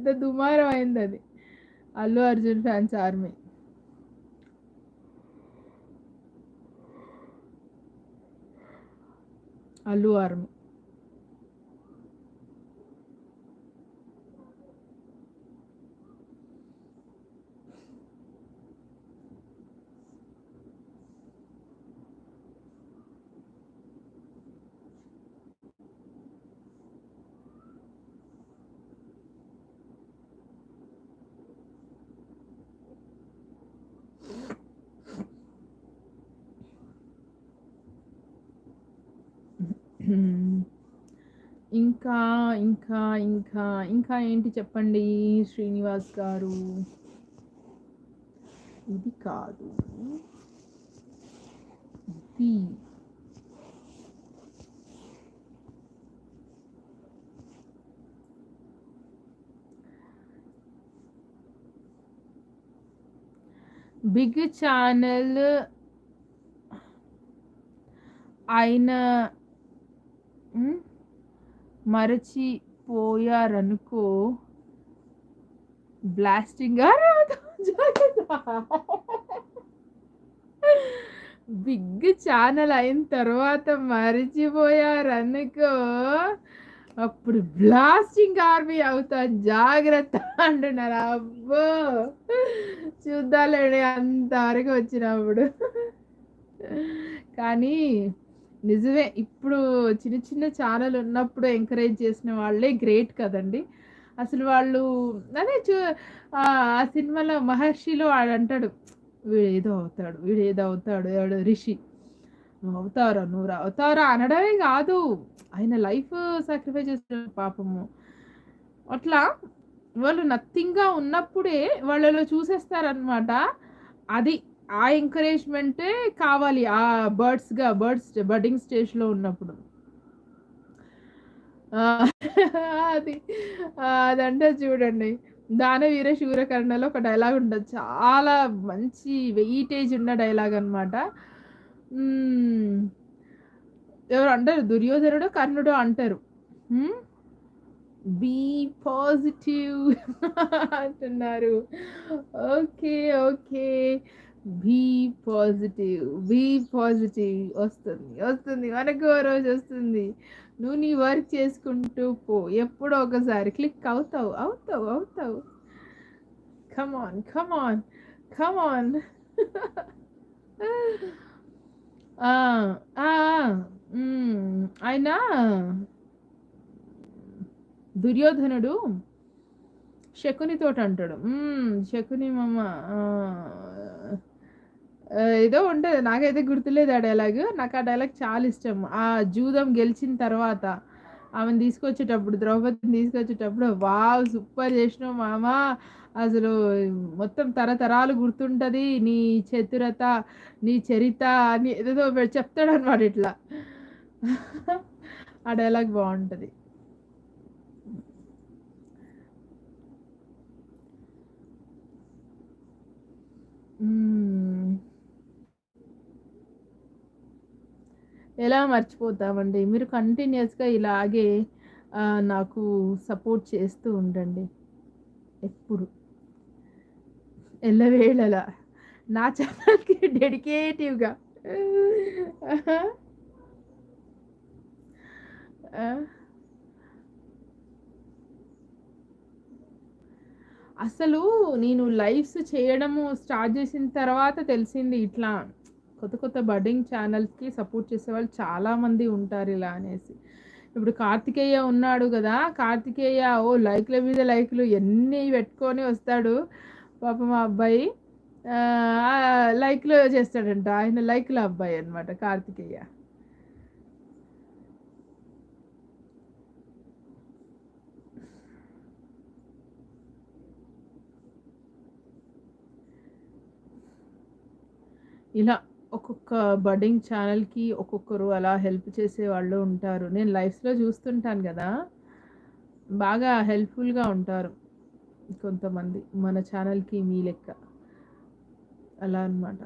పెద్ద దుమారం అయింది అది. Allu Arjun fans army. Allu army. ఇంకా ఇంకా ఇంకా ఇంకా ఏంటి చెప్పండి శ్రీనివాస్ గారు. ఇది కాదు, ఇది బిగ్ ఛానల్ ఆయన మరచిపోయారనుకో, బ్లాస్టింగ్ రాదు. బిగ్ ఛానల్ అయిన తర్వాత మరచిపోయారనుకో, అప్పుడు బ్లాస్టింగ్ ఆర్మీ అవుతాను, జాగ్రత్త అంటున్నారు. అబ్బో చూద్దాలేండి అంతవరకు వచ్చినప్పుడు. కానీ నిజమే, ఇప్పుడు చిన్న చిన్న ఛానల్ ఉన్నప్పుడు ఎంకరేజ్ చేసిన వాళ్ళే గ్రేట్ కదండి. అసలు వాళ్ళు అదే ఆ సినిమాలో మహర్షిలో వాడు అంటాడు, వీడేదో అవుతాడు, వీడేదో అవుతాడు, ఎవడు రిషి, నువ్వు అవుతావురా, నువ్వు అవుతావురా అనడమే కాదు, ఆయన లైఫ్ సాక్రిఫైస్ చేస్తాడు పాపము. అట్లా వాళ్ళు నథింగ్గా ఉన్నప్పుడే వాళ్ళలో చూసేస్తారనమాట. అది ఆ ఎంకరేజ్మెంటే కావాలి ఆ బర్డ్స్ బడ్డింగ్ స్టేజ్లో ఉన్నప్పుడు. అది అదంటే చూడండి, దానవీర శూరకర్ణలో ఒక డైలాగ్ ఉంటుంది, చాలా మంచి వెయిటేజ్ ఉన్న డైలాగ్ అనమాట. ఎవరు అంటారు, దుర్యోధనుడు కర్ణుడు అంటారు, బీ పాజిటివ్ అంటున్నారు. Okay okay, be positive, be positive. వస్తుంది వస్తుంది, మనకు ఓ రోజు వస్తుంది. నువ్వు నీ వర్క్ చేసుకుంటూ పో, ఎప్పుడో ఒకసారి క్లిక్ అవుతావు అవుతావు అవుతావు. కమాన్ కమాన్ కమాన్. ఆయన దుర్యోధనుడు శకునితోటి అంటాడు, శకుని మామ ఏదో ఉంటుంది, నాకైతే గుర్తులేదు ఆ డైలాగ్. నాకు ఆ డైలాగ్ చాలా ఇష్టం. ఆ జూదం గెలిచిన తర్వాత ఆమెను తీసుకొచ్చేటప్పుడు, ద్రౌపదిని తీసుకొచ్చేటప్పుడు, వావ్ సూపర్ చేసినావు మామ, అసలు మొత్తం తరతరాలు గుర్తుంటుంది నీ చతురత, నీ చరిత అని ఏదో చెప్తాడు అనమాట ఇట్లా. ఆ డైలాగ్ బాగుంటుంది. ఎలా మర్చిపోతామండి, మీరు కంటిన్యూస్గా ఇలాగే నాకు సపోర్ట్ చేస్తూ ఉండండి ఎప్పుడు, ఎల్లవేళలా నా ఛానల్కి డెడికేటివ్గా. అసలు నేను లైవ్స్ చేయడము స్టార్ట్ చేసిన తర్వాత తెలిసింది, ఇట్లా కొత్త కొత్త బడ్డింగ్ ఛానల్స్కి సపోర్ట్ చేసేవాళ్ళు చాలామంది ఉంటారు ఇలా అనేసి. ఇప్పుడు కార్తికేయ ఉన్నాడు కదా, కార్తికేయ ఓ లైక్ల మీద లైక్లు ఎన్ని పెట్టుకొని వస్తాడు పాపం మా అబ్బాయి, లైక్లు చేస్తాడంట, ఆయన లైక్ల అబ్బాయి అనమాట కార్తికేయ. ఇలా ఒక్కొక్క బడ్డింగ్ ఛానల్కి ఒక్కొక్కరు అలా హెల్ప్ చేసే వాళ్ళు ఉంటారు. నేను లైఫ్స్లో చూస్తుంటాను కదా, బాగా హెల్ప్ఫుల్గా ఉంటారు కొంతమంది మన ఛానల్కి మీ లెక్క, అలా అనమాట.